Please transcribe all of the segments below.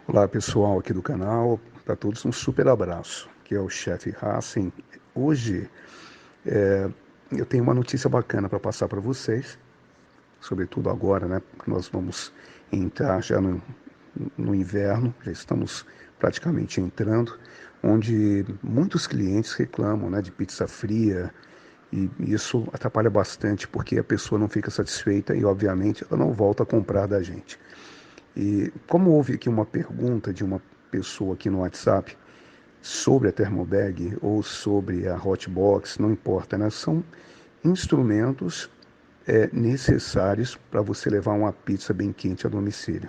Olá pessoal aqui do canal, para todos um super abraço, que é o chefe Hassen. Hoje eu tenho uma notícia bacana para passar para vocês, sobretudo agora, né? Porque nós vamos entrar já no inverno, já estamos praticamente entrando, onde muitos clientes reclamam, né, de pizza fria, e isso atrapalha bastante porque a pessoa não fica satisfeita e obviamente ela não volta a comprar da gente. E como houve aqui uma pergunta de uma pessoa aqui no WhatsApp sobre a Thermobag ou sobre a Hotbox, não importa, né? São instrumentos necessários para você levar uma pizza bem quente a domicílio.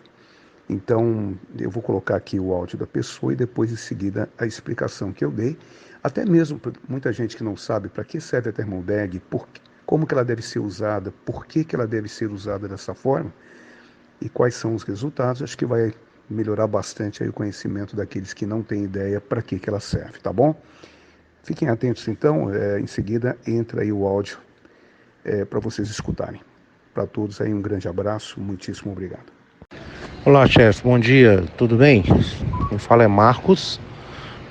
Então, eu vou colocar aqui o áudio da pessoa e depois, em seguida, a explicação que eu dei. Até mesmo para muita gente que não sabe para que serve a Thermobag, como que ela deve ser usada, por que que ela deve ser usada dessa forma e quais são os resultados, acho que vai melhorar bastante aí o conhecimento daqueles que não têm ideia para que ela serve, tá bom? Fiquem atentos então, em seguida entra aí o áudio para vocês escutarem. Para todos aí um grande abraço, muitíssimo obrigado. Olá, chefe, bom dia, tudo bem? Quem fala é Marcos,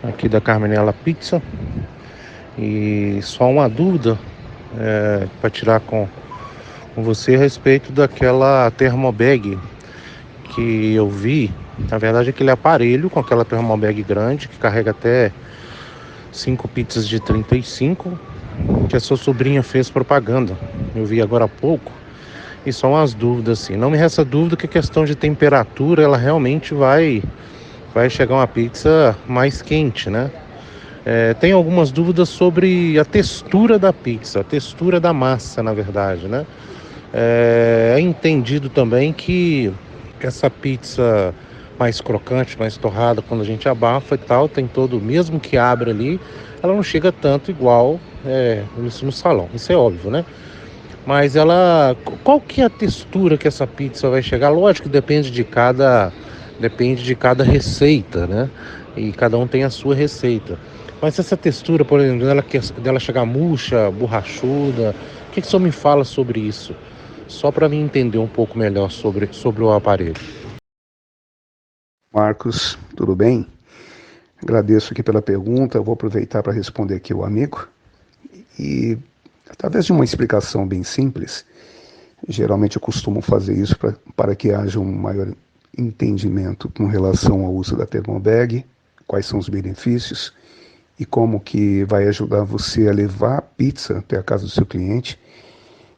aqui da Carmenela Pizza. E só uma dúvida para tirar com você a respeito daquela Thermobag que eu vi. Na verdade, aquele aparelho com aquela Thermobag grande que carrega até 5 pizzas de 35, que a sua sobrinha fez propaganda. Eu vi agora há pouco. E só umas dúvidas assim. Não me resta dúvida que a questão de temperatura, ela realmente vai chegar uma pizza mais quente, né? Tem algumas dúvidas sobre a textura da pizza, a textura da massa, na verdade, né? É entendido também que essa pizza mais crocante, mais torrada, quando a gente abafa e tal, tem todo, mesmo que abra ali, ela não chega tanto igual isso no salão, isso é óbvio, né? Mas qual que é a textura que essa pizza vai chegar? Lógico que depende de cada receita, né? E cada um tem a sua receita. Mas essa textura, por exemplo, dela chegar murcha, borrachuda, o que o senhor me fala sobre isso? Só para mim entender um pouco melhor sobre o aparelho. Marcos, tudo bem? Agradeço aqui pela pergunta, eu vou aproveitar para responder aqui o amigo. E através de uma explicação bem simples, geralmente eu costumo fazer isso para que haja um maior entendimento com relação ao uso da Thermobag, quais são os benefícios e como que vai ajudar você a levar a pizza até a casa do seu cliente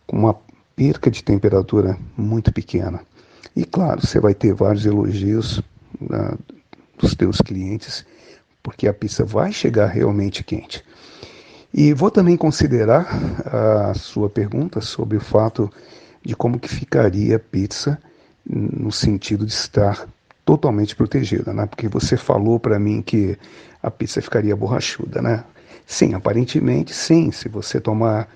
com uma perca de temperatura muito pequena. E claro, você vai ter vários elogios dos teus clientes, porque a pizza vai chegar realmente quente. E vou também considerar a sua pergunta sobre o fato de como que ficaria a pizza no sentido de estar totalmente protegida, né? Porque você falou para mim que a pizza ficaria borrachuda, né? Sim, aparentemente sim. Se você tomar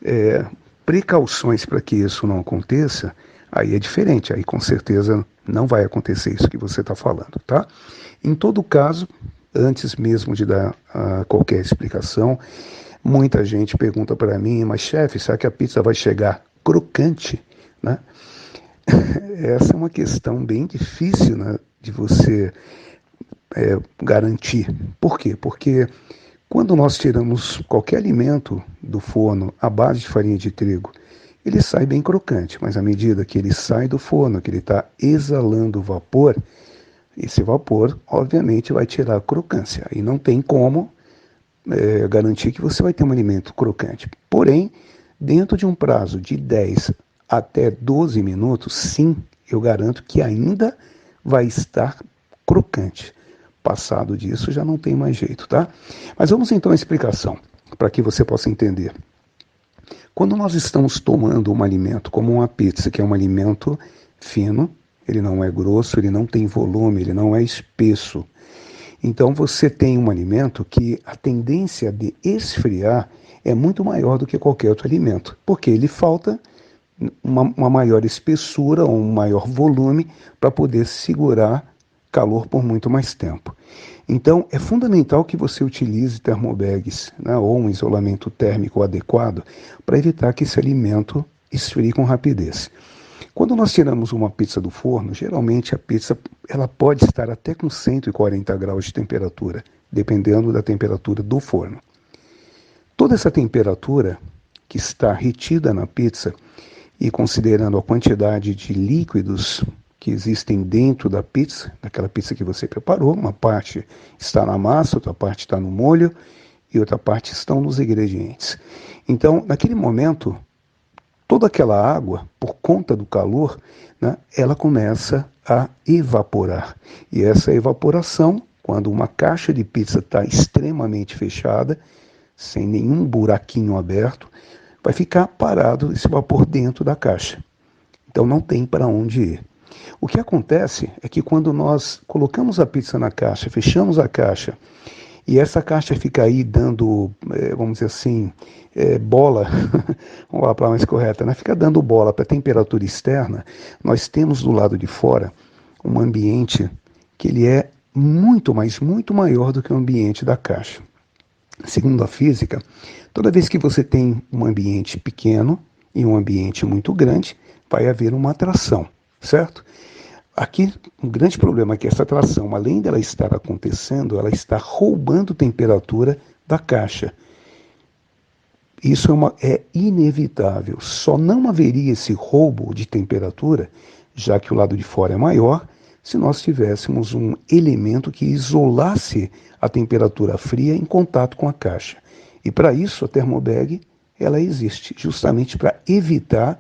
é, precauções para que isso não aconteça, aí é diferente. Aí com certeza não vai acontecer isso que você está falando, tá? Em todo caso, antes mesmo de dar qualquer explicação, muita gente pergunta para mim, mas chefe, será que a pizza vai chegar crocante, né? Essa é uma questão bem difícil, né, de você garantir. Por quê? Porque quando nós tiramos qualquer alimento do forno à base de farinha de trigo, ele sai bem crocante, mas à medida que ele sai do forno, que ele está exalando vapor, esse vapor, obviamente, vai tirar a crocância. E não tem como garantir que você vai ter um alimento crocante. Porém, dentro de um prazo de 10 até 12 minutos, sim, eu garanto que ainda vai estar crocante. Passado disso, já não tem mais jeito, tá? Mas vamos então à explicação, para que você possa entender. Quando nós estamos tomando um alimento, como uma pizza, que é um alimento fino, ele não é grosso, ele não tem volume, ele não é espesso. Então você tem um alimento que a tendência de esfriar é muito maior do que qualquer outro alimento, porque ele falta uma maior espessura ou um maior volume para poder segurar calor por muito mais tempo. Então é fundamental que você utilize termobags, né, ou um isolamento térmico adequado para evitar que esse alimento esfrie com rapidez. Quando nós tiramos uma pizza do forno, geralmente a pizza ela pode estar até com 140 graus de temperatura, dependendo da temperatura do forno. Toda essa temperatura que está retida na pizza, e considerando a quantidade de líquidos que existem dentro da pizza, daquela pizza que você preparou, uma parte está na massa, outra parte está no molho e outra parte estão nos ingredientes. Então, naquele momento, toda aquela água, por conta do calor, né, ela começa a evaporar. E essa evaporação, quando uma caixa de pizza está extremamente fechada, sem nenhum buraquinho aberto, vai ficar parado esse vapor dentro da caixa. Então não tem para onde ir. O que acontece é que quando nós colocamos a pizza na caixa, fechamos a caixa, e essa caixa fica aí dando, vamos dizer assim, bola, vamos lá, a palavra mais correta, né? Fica dando bola para a temperatura externa, nós temos do lado de fora um ambiente que ele é muito, mas muito maior do que o ambiente da caixa. Segundo a física, toda vez que você tem um ambiente pequeno e um ambiente muito grande, vai haver uma atração, certo? Aqui, um grande problema é que essa atração, além dela estar acontecendo, ela está roubando temperatura da caixa. Isso é inevitável. Só não haveria esse roubo de temperatura, já que o lado de fora é maior, se nós tivéssemos um elemento que isolasse a temperatura fria em contato com a caixa. E para isso a Thermobag ela existe, justamente para evitar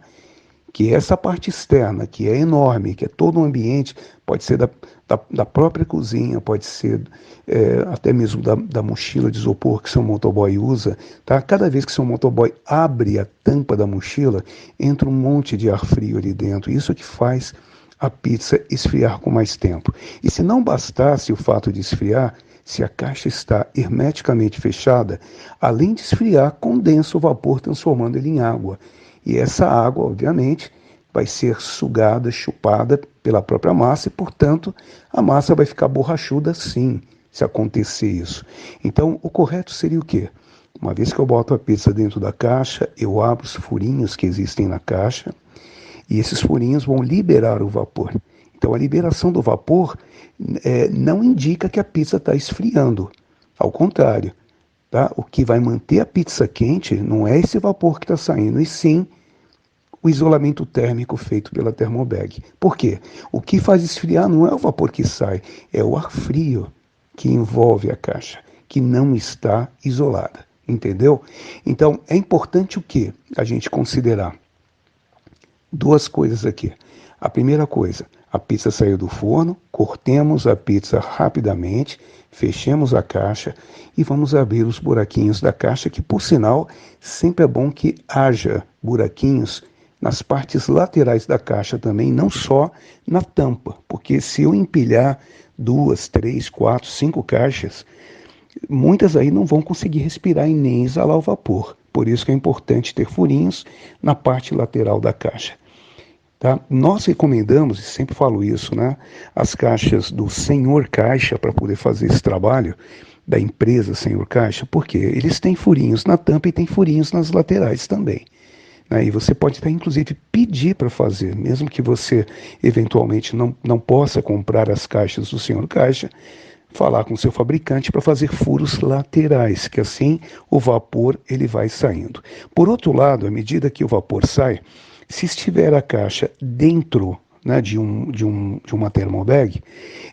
que essa parte externa, que é enorme, que é todo o ambiente, pode ser da própria cozinha, pode ser até mesmo da mochila de isopor que seu motoboy usa, tá? Cada vez que seu motoboy abre a tampa da mochila, entra um monte de ar frio ali dentro. Isso é que faz a pizza esfriar com mais tempo. E se não bastasse o fato de esfriar, se a caixa está hermeticamente fechada, além de esfriar, condensa o vapor, transformando ele em água. E essa água, obviamente, vai ser sugada, chupada pela própria massa e, portanto, a massa vai ficar borrachuda sim, se acontecer isso. Então, o correto seria o quê? Uma vez que eu boto a pizza dentro da caixa, eu abro os furinhos que existem na caixa e esses furinhos vão liberar o vapor. Então, a liberação do vapor não indica que a pizza está esfriando. Ao contrário. Tá? O que vai manter a pizza quente não é esse vapor que está saindo, e sim o isolamento térmico feito pela Thermobag. Por quê? O que faz esfriar não é o vapor que sai, é o ar frio que envolve a caixa, que não está isolada. Entendeu? Então, é importante o que a gente considerar? Duas coisas aqui. A primeira coisa, a pizza saiu do forno, cortemos a pizza rapidamente, fechemos a caixa e vamos abrir os buraquinhos da caixa, que por sinal, sempre é bom que haja buraquinhos nas partes laterais da caixa também, não só na tampa, porque se eu empilhar 2, 3, 4, 5 caixas, muitas aí não vão conseguir respirar e nem exalar o vapor. Por isso que é importante ter furinhos na parte lateral da caixa. Tá? Nós recomendamos, e sempre falo isso, né, as caixas do Senhor Caixa para poder fazer esse trabalho, da empresa Senhor Caixa, porque eles têm furinhos na tampa e têm furinhos nas laterais também. Né? E você pode até, inclusive, pedir para fazer, mesmo que você eventualmente não possa comprar as caixas do Senhor Caixa, falar com o seu fabricante para fazer furos laterais, que assim o vapor ele vai saindo. Por outro lado, à medida que o vapor sai, se estiver a caixa dentro, né, de uma Thermobag,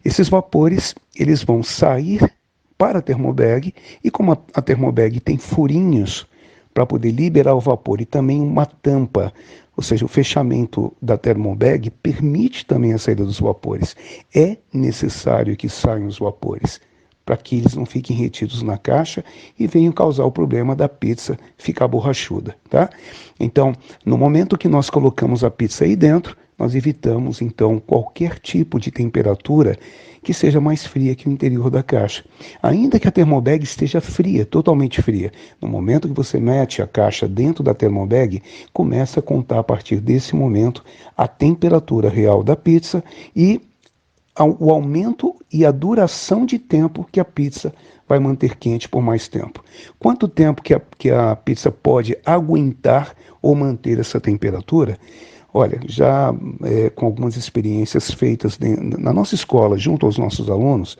esses vapores eles vão sair para a Thermobag, e como a Thermobag tem furinhos para poder liberar o vapor e também uma tampa, ou seja, o fechamento da Thermobag permite também a saída dos vapores. É necessário que saiam os vapores, para que eles não fiquem retidos na caixa e venham causar o problema da pizza ficar borrachuda, tá? Então, no momento que nós colocamos a pizza aí dentro, nós evitamos, então, qualquer tipo de temperatura que seja mais fria que o interior da caixa. Ainda que a Thermobag esteja fria, totalmente fria, no momento que você mete a caixa dentro da Thermobag, começa a contar a partir desse momento a temperatura real da pizza e o aumento e a duração de tempo que a pizza vai manter quente por mais tempo. Quanto tempo que a pizza pode aguentar ou manter essa temperatura? Olha, já com algumas experiências feitas na nossa escola, junto aos nossos alunos,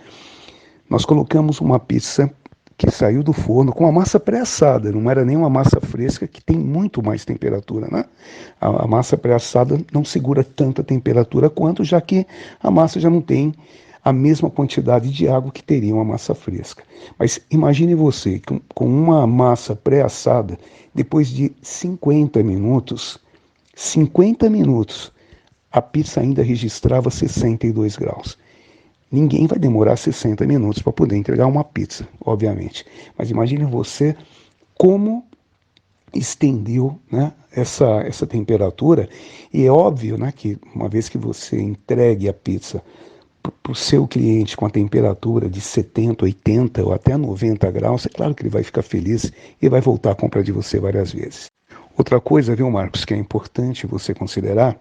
nós colocamos uma pizza que saiu do forno com a massa pré-assada, não era nem uma massa fresca, que tem muito mais temperatura, né? A massa pré-assada não segura tanta temperatura quanto, já que a massa já não tem a mesma quantidade de água que teria uma massa fresca. Mas imagine você, com uma massa pré-assada, depois de 50 minutos, a pizza ainda registrava 62 graus. Ninguém vai demorar 60 minutos para poder entregar uma pizza, obviamente. Mas imagine você como estendeu, né, essa temperatura. E é óbvio, né, que uma vez que você entregue a pizza para o seu cliente com a temperatura de 70, 80 ou até 90 graus, é claro que ele vai ficar feliz e vai voltar a comprar de você várias vezes. Outra coisa, viu, Marcos, que é importante você considerar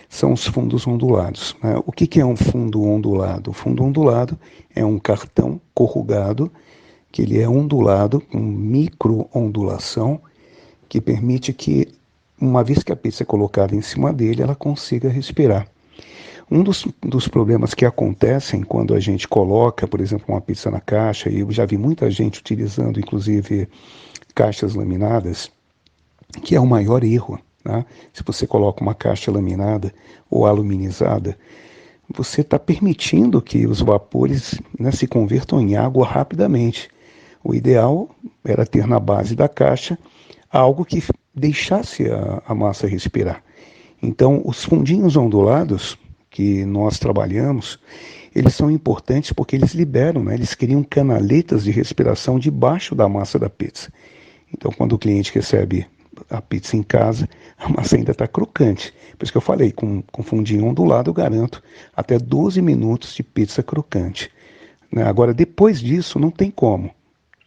são os fundos ondulados, né? O que é um fundo ondulado? O fundo ondulado é um cartão corrugado, que ele é ondulado, com micro-ondulação, que permite que, uma vez que a pizza é colocada em cima dele, ela consiga respirar. Um dos problemas que acontecem quando a gente coloca, por exemplo, uma pizza na caixa, e eu já vi muita gente utilizando, inclusive, caixas laminadas, que é o maior erro, né? Se você coloca uma caixa laminada ou aluminizada, você está permitindo que os vapores, né, se convertam em água rapidamente. O ideal era ter na base da caixa algo que deixasse a massa respirar. Então, os fundinhos ondulados que nós trabalhamos, eles são importantes porque eles liberam, né, eles criam canaletas de respiração debaixo da massa da pizza. Então, quando o cliente recebe a pizza em casa, a massa ainda está crocante. Por isso que eu falei, com fundinho ondulado, eu garanto até 12 minutos de pizza crocante. Né? Agora, depois disso, não tem como.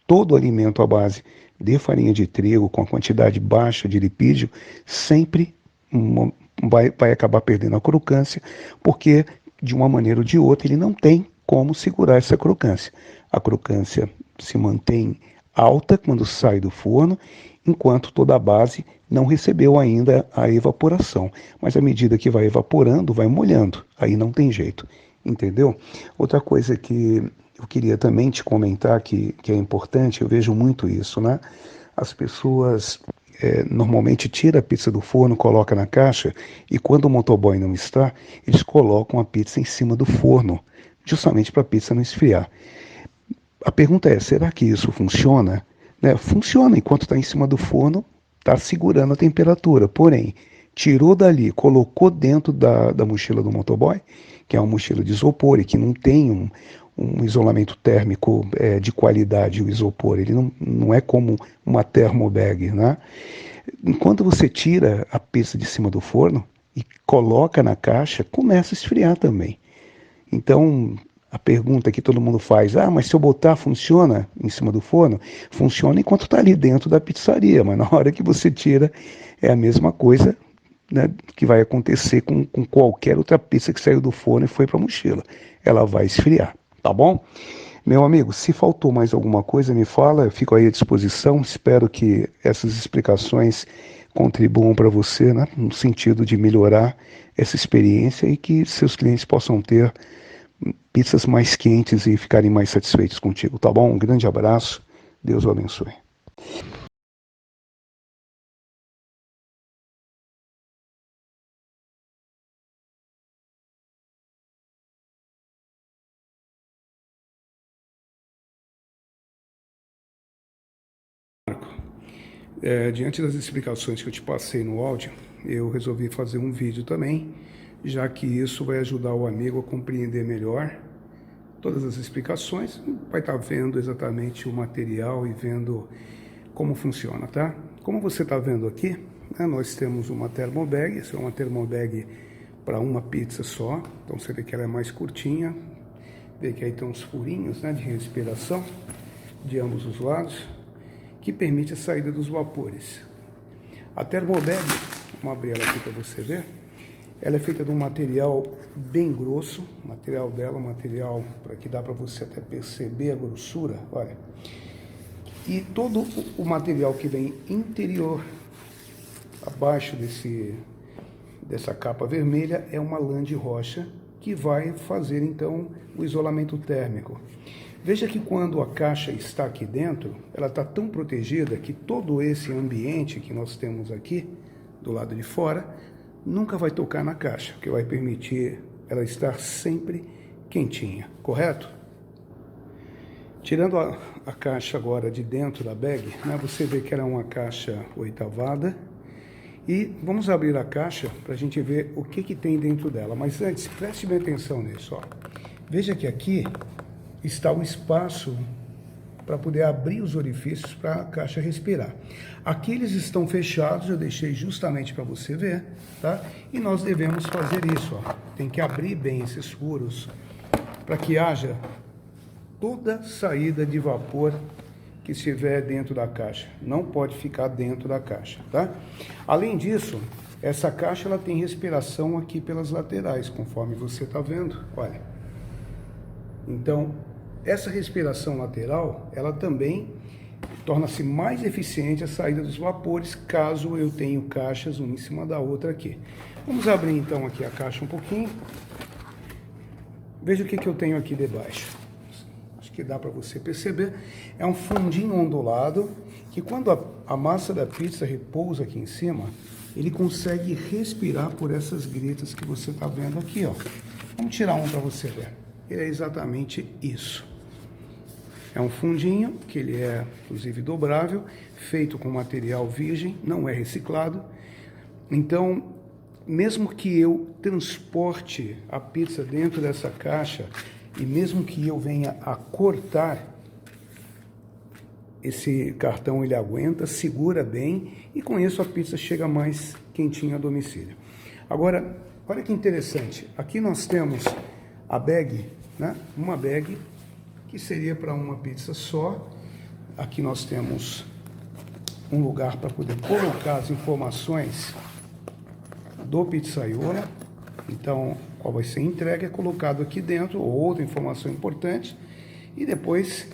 Todo alimento à base de farinha de trigo, com a quantidade baixa de lipídio, sempre vai acabar perdendo a crocância, porque, de uma maneira ou de outra, ele não tem como segurar essa crocância. A crocância se mantém alta quando sai do forno, enquanto toda a base não recebeu ainda a evaporação. Mas à medida que vai evaporando, vai molhando. Aí não tem jeito, entendeu? Outra coisa que eu queria também te comentar que é importante, eu vejo muito isso, né? As pessoas normalmente tiram a pizza do forno, colocam na caixa, e quando o motoboy não está, eles colocam a pizza em cima do forno, justamente para a pizza não esfriar. A pergunta é, será que isso funciona? Né? Funciona, enquanto está em cima do forno, está segurando a temperatura. Porém, tirou dali, colocou dentro da mochila do motoboy, que é uma mochila de isopor e que não tem um isolamento térmico de qualidade, o isopor. Ele não é como uma thermobag, né? Enquanto você tira a pizza de cima do forno e coloca na caixa, começa a esfriar também. Então, a pergunta que todo mundo faz, mas se eu botar, funciona em cima do forno? Funciona enquanto está ali dentro da pizzaria, mas na hora que você tira, é a mesma coisa, né, que vai acontecer com qualquer outra pizza que saiu do forno e foi para a mochila. Ela vai esfriar, tá bom? Meu amigo, se faltou mais alguma coisa, me fala, eu fico aí à disposição. Espero que essas explicações contribuam para você, né, no sentido de melhorar essa experiência e que seus clientes possam ter pizzas mais quentes e ficarem mais satisfeitos contigo, tá bom? Um grande abraço, Deus o abençoe. Diante das explicações que eu te passei no áudio, eu resolvi fazer um vídeo também, já que isso vai ajudar o amigo a compreender melhor todas as explicações, vai estar vendo exatamente o material e vendo como funciona, tá? Como você está vendo aqui, né, nós temos uma thermobag, essa é uma thermobag para uma pizza só, então você vê que ela é mais curtinha, vê que aí tem uns furinhos, né, de respiração de ambos os lados, que permite a saída dos vapores. A thermobag, vamos abrir ela aqui para você ver, ela é feita de um material bem grosso, o material dela é um material para que dá para você até perceber a grossura, olha. E todo o material que vem interior, abaixo dessa capa vermelha é uma lã de rocha que vai fazer então o isolamento térmico. Veja que quando a caixa está aqui dentro, ela está tão protegida que todo esse ambiente que nós temos aqui, do lado de fora, nunca vai tocar na caixa, o que vai permitir ela estar sempre quentinha, correto? Tirando a caixa agora de dentro da bag, né, você vê que ela é uma caixa oitavada. E vamos abrir a caixa para a gente ver o que tem dentro dela. Mas antes, preste bem atenção nisso. Ó. Veja que aqui está o espaço para poder abrir os orifícios para a caixa respirar. Aqui eles estão fechados, eu deixei justamente para você ver, tá? E nós devemos fazer isso, ó. Tem que abrir bem esses furos para que haja toda saída de vapor que estiver dentro da caixa. Não pode ficar dentro da caixa, tá? Além disso, essa caixa ela tem respiração aqui pelas laterais, conforme você está vendo, olha. Então, essa respiração lateral, ela também torna-se mais eficiente a saída dos vapores, caso eu tenha caixas uma em cima da outra aqui. Vamos abrir então aqui a caixa um pouquinho. Veja o que eu tenho aqui debaixo. Acho que dá para você perceber. É um fundinho ondulado, que quando a massa da pizza repousa aqui em cima, ele consegue respirar por essas gretas que você está vendo aqui, ó. Vamos tirar um para você ver. Ele é exatamente isso. É um fundinho, que ele é, inclusive, dobrável, feito com material virgem, não é reciclado. Então, mesmo que eu transporte a pizza dentro dessa caixa, e mesmo que eu venha a cortar, esse cartão ele aguenta, segura bem, e com isso a pizza chega mais quentinha a domicílio. Agora, olha que interessante, aqui nós temos a bag, né? Uma bag que seria para uma pizza só. Aqui nós temos um lugar para poder colocar as informações do pizzaiolo. Então, qual vai ser entregue é colocado aqui dentro, ou outra informação importante, e depois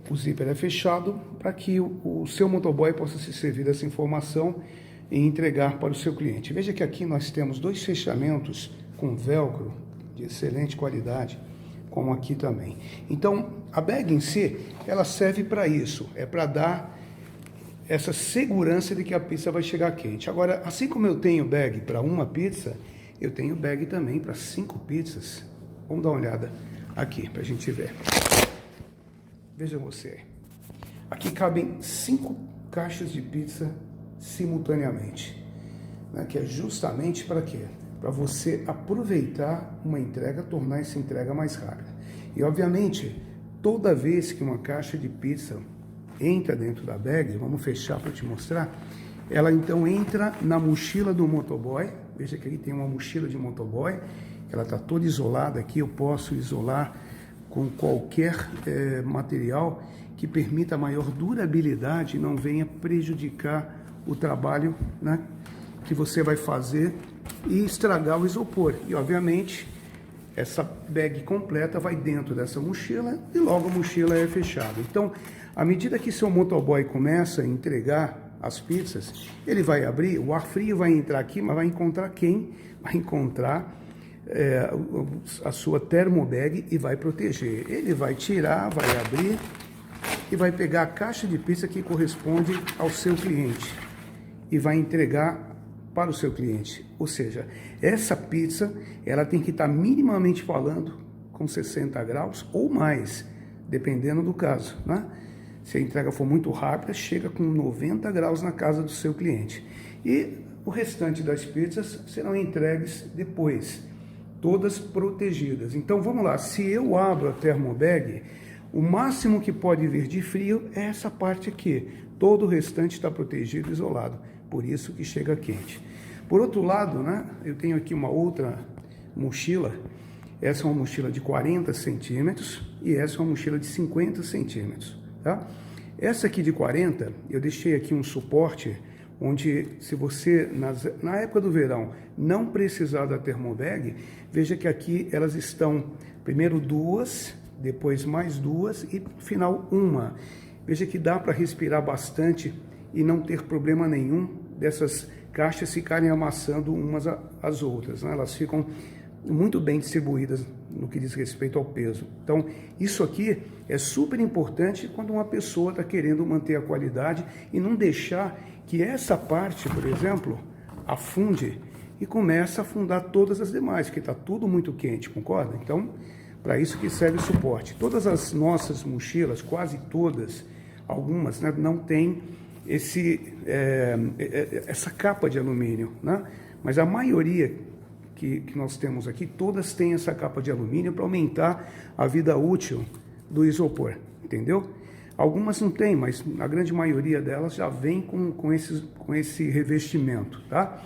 o zíper é fechado para que o seu motoboy possa se servir dessa informação e entregar para o seu cliente. Veja que aqui nós temos 2 fechamentos com velcro de excelente qualidade, como aqui também. Então, a bag em si, ela serve para isso, é para dar essa segurança de que a pizza vai chegar quente. Agora, assim como eu tenho bag para uma pizza, eu tenho bag também para 5 pizzas. Vamos dar uma olhada aqui para a gente ver. Veja você. Aqui cabem 5 caixas de pizza simultaneamente, né? Que é justamente para quê? Para você aproveitar uma entrega, tornar essa entrega mais rápida. E, obviamente, toda vez que uma caixa de pizza entra dentro da bag, vamos fechar para te mostrar, ela então entra na mochila do motoboy. Veja que aqui tem uma mochila de motoboy, ela está toda isolada aqui, eu posso isolar com qualquer material que permita maior durabilidade e não venha prejudicar o trabalho, né, que você vai fazer e estragar o isopor. E, obviamente, essa bag completa vai dentro dessa mochila e logo a mochila é fechada. Então, à medida que seu motoboy começa a entregar as pizzas, ele vai abrir, o ar frio vai entrar aqui, mas vai encontrar quem? Vai encontrar a sua termobag e vai proteger. Ele vai tirar, vai abrir e vai pegar a caixa de pizza que corresponde ao seu cliente e vai entregar para o seu cliente. Ou seja, essa pizza, ela tem que estar minimamente falando com 60 graus ou mais, dependendo do caso, né? Se a entrega for muito rápida, chega com 90 graus na casa do seu cliente. E o restante das pizzas serão entregues depois, todas protegidas. Então vamos lá, se eu abro a termobag, o máximo que pode vir de frio é essa parte aqui. Todo o restante está protegido e isolado, por isso que chega quente. Por outro lado, né, eu tenho aqui uma outra mochila. Essa é uma mochila de 40 centímetros e essa é uma mochila de 50 centímetros. Tá? Essa aqui de 40, eu deixei aqui um suporte onde, se você, na época do verão, não precisar da termobag, veja que aqui elas estão, primeiro 2, depois mais 2 e no final 1. Veja que dá para respirar bastante e não ter problema nenhum dessas caixas ficarem amassando umas às outras, né? Elas ficam muito bem distribuídas no que diz respeito ao peso. Então, isso aqui é super importante quando uma pessoa está querendo manter a qualidade e não deixar que essa parte, por exemplo, afunde e comece a afundar todas as demais, porque está tudo muito quente, concorda? Então, para isso que serve o suporte. Todas as nossas mochilas, quase todas, algumas, né, não tem essa capa de alumínio, né? Mas a maioria que nós temos aqui, todas têm essa capa de alumínio para aumentar a vida útil do isopor, entendeu? Algumas não tem, mas a grande maioria delas já vem com esse revestimento, tá?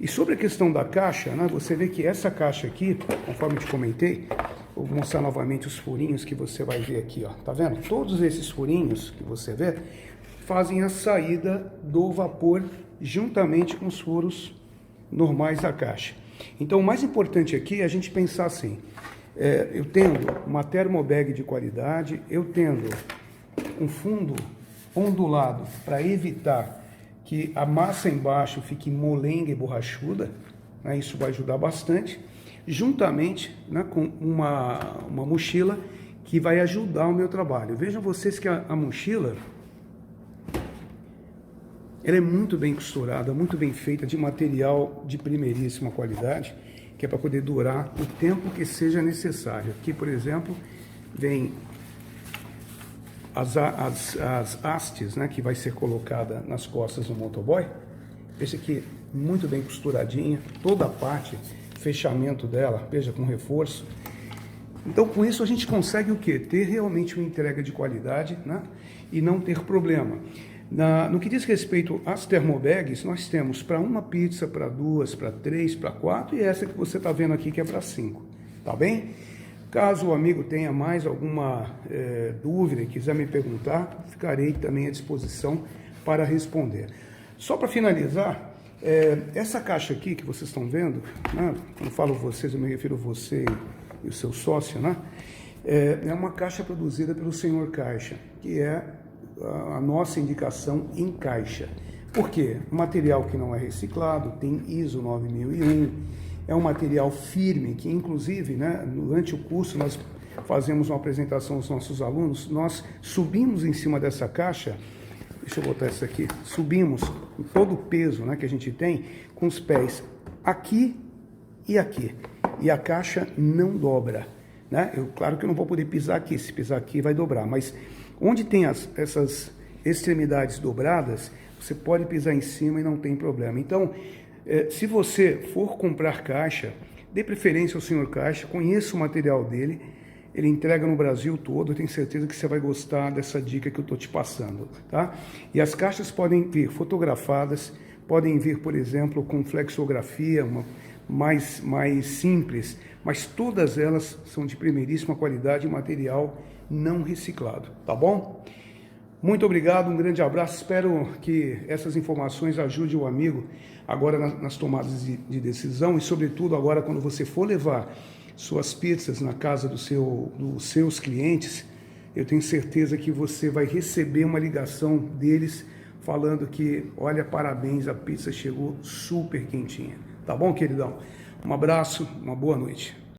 E sobre a questão da caixa, né, você vê que essa caixa aqui, conforme eu te comentei, vou mostrar novamente os furinhos que você vai ver aqui, ó, tá vendo? Todos esses furinhos que você vê fazem a saída do vapor juntamente com os furos normais da caixa. Então, o mais importante aqui é a gente pensar assim, eu tendo uma termobag de qualidade, eu tendo um fundo ondulado para evitar que a massa embaixo fique molenga e borrachuda, né, isso vai ajudar bastante, juntamente, né, com uma mochila que vai ajudar o meu trabalho. Vejam vocês que a mochila, ela é muito bem costurada, muito bem feita, de material de primeiríssima qualidade, que é para poder durar o tempo que seja necessário. Aqui, por exemplo, vem as hastes, né, que vai ser colocada nas costas do motoboy. Esse aqui, muito bem costuradinha, toda a parte, fechamento dela, veja, com reforço. Então, com isso, a gente consegue o quê? Ter realmente uma entrega de qualidade, né, e não ter problema. No que diz respeito às termobags, nós temos para uma pizza, para duas, para três, para quatro, e essa que você está vendo aqui que é para 5, tá bem? Caso o amigo tenha mais alguma dúvida e quiser me perguntar, ficarei também à disposição para responder. Só para finalizar, essa caixa aqui que vocês estão vendo, né, quando eu falo vocês, eu me refiro a você e o seu sócio, né, é uma caixa produzida pelo Senhor Caixa, que é a nossa indicação em caixa. Por quê? Material que não é reciclado, tem ISO 9001, é um material firme, que inclusive, né, durante o curso nós fazemos uma apresentação aos nossos alunos, nós subimos em cima dessa caixa, deixa eu botar essa aqui, subimos com todo o peso, né, que a gente tem, com os pés aqui e aqui, e a caixa não dobra, né? Claro que eu não vou poder pisar aqui, se pisar aqui vai dobrar, mas onde tem essas extremidades dobradas, você pode pisar em cima e não tem problema. Então, se você for comprar caixa, dê preferência ao Senhor Caixa, conheça o material dele, ele entrega no Brasil todo, eu tenho certeza que você vai gostar dessa dica que eu estou te passando, tá? E as caixas podem vir fotografadas, podem vir, por exemplo, com flexografia, mais simples, mas todas elas são de primeiríssima qualidade e material não reciclado, tá bom? Muito obrigado, um grande abraço, espero que essas informações ajudem o amigo agora nas tomadas de decisão e sobretudo agora quando você for levar suas pizzas na casa dos seus clientes, eu tenho certeza que você vai receber uma ligação deles falando que, olha, parabéns, a pizza chegou super quentinha, tá bom, queridão? Um abraço, uma boa noite.